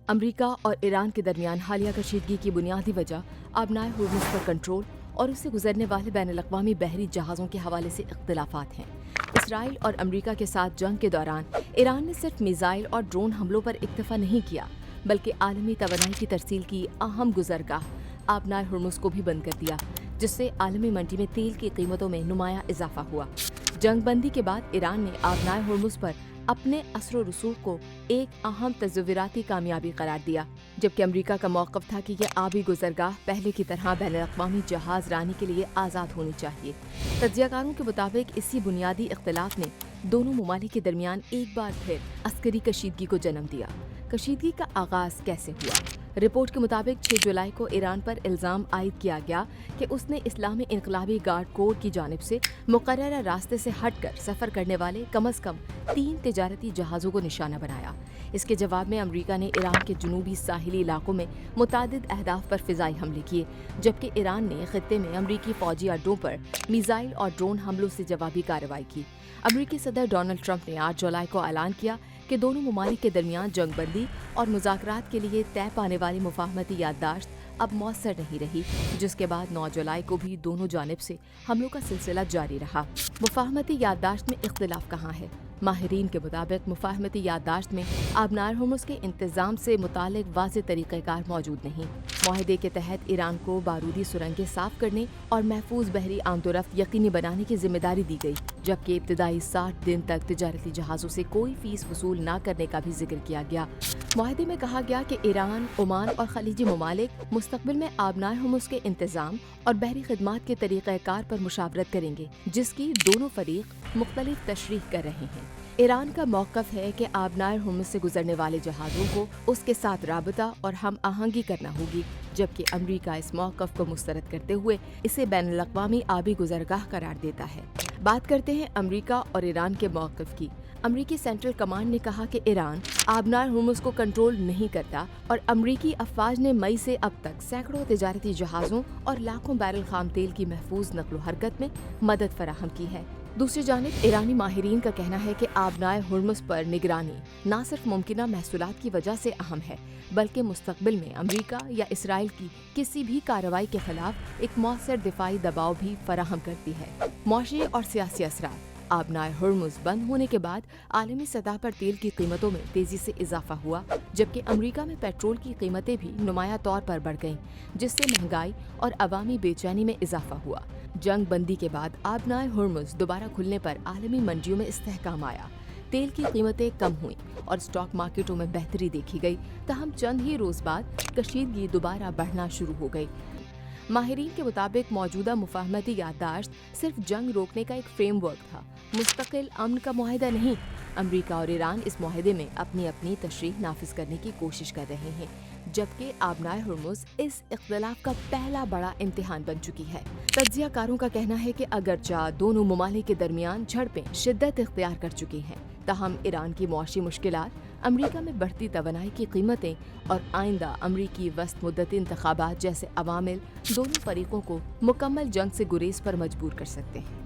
امریکا اور ایران کے درمیان حالیہ کشیدگی کی بنیادی وجہ آبنائے ہرمز پر کنٹرول اور اس سے گزرنے والے بین الاقوامی بحری جہازوں کے حوالے سے اختلافات ہیں۔ اسرائیل اور امریکا کے ساتھ جنگ کے دوران ایران نے صرف میزائل اور ڈرون حملوں پر اکتفا نہیں کیا، بلکہ عالمی توانائی کی ترسیل کی اہم گزرگاہ آبنائے ہرمز کو بھی بند کر دیا، جس سے عالمی منڈی میں تیل کی قیمتوں میں نمایاں اضافہ ہوا۔ جنگ بندی کے بعد ایران نے آبنائے ہرمز پر اپنے اثر و رسوخ کو ایک اہم تصوراتی کامیابی قرار دیا، جبکہ امریکا کا موقف تھا کہ یہ آبی گزرگاہ پہلے کی طرح بین الاقوامی جہاز رانی کے لیے آزاد ہونی چاہیے۔ تجزیہ کاروں کے مطابق اسی بنیادی اختلاف نے دونوں ممالک کے درمیان ایک بار پھر عسکری کشیدگی کو جنم دیا۔ کشیدگی کا آغاز کیسے ہوا؟ رپورٹ کے مطابق 6 جولائی کو ایران پر الزام عائد کیا گیا کہ اس نے اسلامی انقلابی گارڈ کور کی جانب سے مقررہ راستے سے ہٹ کر سفر کرنے والے کم از کم 3 تجارتی جہازوں کو نشانہ بنایا۔ اس کے جواب میں امریکا نے ایران کے جنوبی ساحلی علاقوں میں متعدد اہداف پر فضائی حملے کیے، جبکہ ایران نے خطے میں امریکی فوجی اڈوں پر میزائل اور ڈرون حملوں سے جوابی کارروائی کی۔ امریکی صدر ڈونلڈ ٹرمپ نے 8 جولائی کو اعلان کیا کہ دونوں ممالک کے درمیان جنگ بندی اور مذاکرات کے لیے طے پانے والی مفاہمتی یادداشت اب مؤثر نہیں رہی، جس کے بعد 9 جولائی کو بھی دونوں جانب سے حملوں کا سلسلہ جاری رہا۔ مفاہمتی یادداشت میں اختلاف کہاں ہے؟ ماہرین کے مطابق مفاہمتی یادداشت میں آبنائے ہرمز کے انتظام سے متعلق واضح طریقہ کار موجود نہیں۔ معاہدے کے تحت ایران کو بارودی سرنگیں صاف کرنے اور محفوظ بحری آمد و رفت یقینی بنانے کی ذمہ داری دی گئی، جبکہ ابتدائی 60 دن تک تجارتی جہازوں سے کوئی فیس وصول نہ کرنے کا بھی ذکر کیا گیا۔ معاہدے میں کہا گیا کہ ایران، عمان اور خلیجی ممالک مستقبل میں آبنائے ہرمز کے انتظام اور بحری خدمات کے طریقہ کار پر مشاورت کریں گے، جس کی دونوں فریق مختلف تشریح کر رہے ہیں۔ ایران کا موقف ہے کہ آبنائے ہرمز سے گزرنے والے جہازوں کو اس کے ساتھ رابطہ اور ہم آہنگی کرنا ہوگی، جبکہ امریکہ اس موقف کو مسترد کرتے ہوئے اسے بین الاقوامی آبی گزرگاہ قرار دیتا ہے۔ بات کرتے ہیں امریکہ اور ایران کے موقف کی۔ امریکی سینٹرل کمانڈ نے کہا کہ ایران آبنائے ہرمز کو کنٹرول نہیں کرتا اور امریکی افواج نے مئی سے اب تک سینکڑوں تجارتی جہازوں اور لاکھوں بیرل خام تیل کی محفوظ نقل و حرکت میں مدد فراہم کی ہے۔ دوسری جانب ایرانی ماہرین کا کہنا ہے کہ آبنائے ہرمز پر نگرانی نہ صرف ممکنہ محصولات کی وجہ سے اہم ہے، بلکہ مستقبل میں امریکہ یا اسرائیل کی کسی بھی کارروائی کے خلاف ایک مؤثر دفاعی دباؤ بھی فراہم کرتی ہے۔ معاشی اور سیاسی اثرات۔ آبنائے ہرمز بند ہونے کے بعد عالمی سطح پر تیل کی قیمتوں میں تیزی سے اضافہ ہوا، جبکہ امریکہ میں پیٹرول کی قیمتیں بھی نمایاں طور پر بڑھ گئیں، جس سے مہنگائی اور عوامی بے چینی میں اضافہ ہوا۔ جنگ بندی کے بعد آبنائے ہرمز دوبارہ کھلنے پر عالمی منڈیوں میں استحکام آیا، تیل کی قیمتیں کم ہوئیں اور اسٹاک مارکیٹوں میں بہتری دیکھی گئی، تاہم چند ہی روز بعد کشیدگی دوبارہ بڑھنا شروع ہو گئی۔ ماہرین کے مطابق موجودہ مفاہمتی یادداشت صرف جنگ روکنے کا ایک فریم ورک تھا، مستقل امن کا معاہدہ نہیں۔ امریکہ اور ایران اس معاہدے میں اپنی اپنی تشریح نافذ کرنے کی کوشش کر رہے ہیں، جبکہ آبنائے ہرمز اس اختلاف کا پہلا بڑا امتحان بن چکی ہے۔ تجزیہ کاروں کا کہنا ہے کہ اگرچہ دونوں ممالک کے درمیان جھڑپیں شدت اختیار کر چکی ہیں، تاہم ایران کی معاشی مشکلات، امریکہ میں بڑھتی توانائی کی قیمتیں اور آئندہ امریکی وسط مدتی انتخابات جیسے عوامل دونوں فریقوں کو مکمل جنگ سے گریز پر مجبور کر سکتے ہیں۔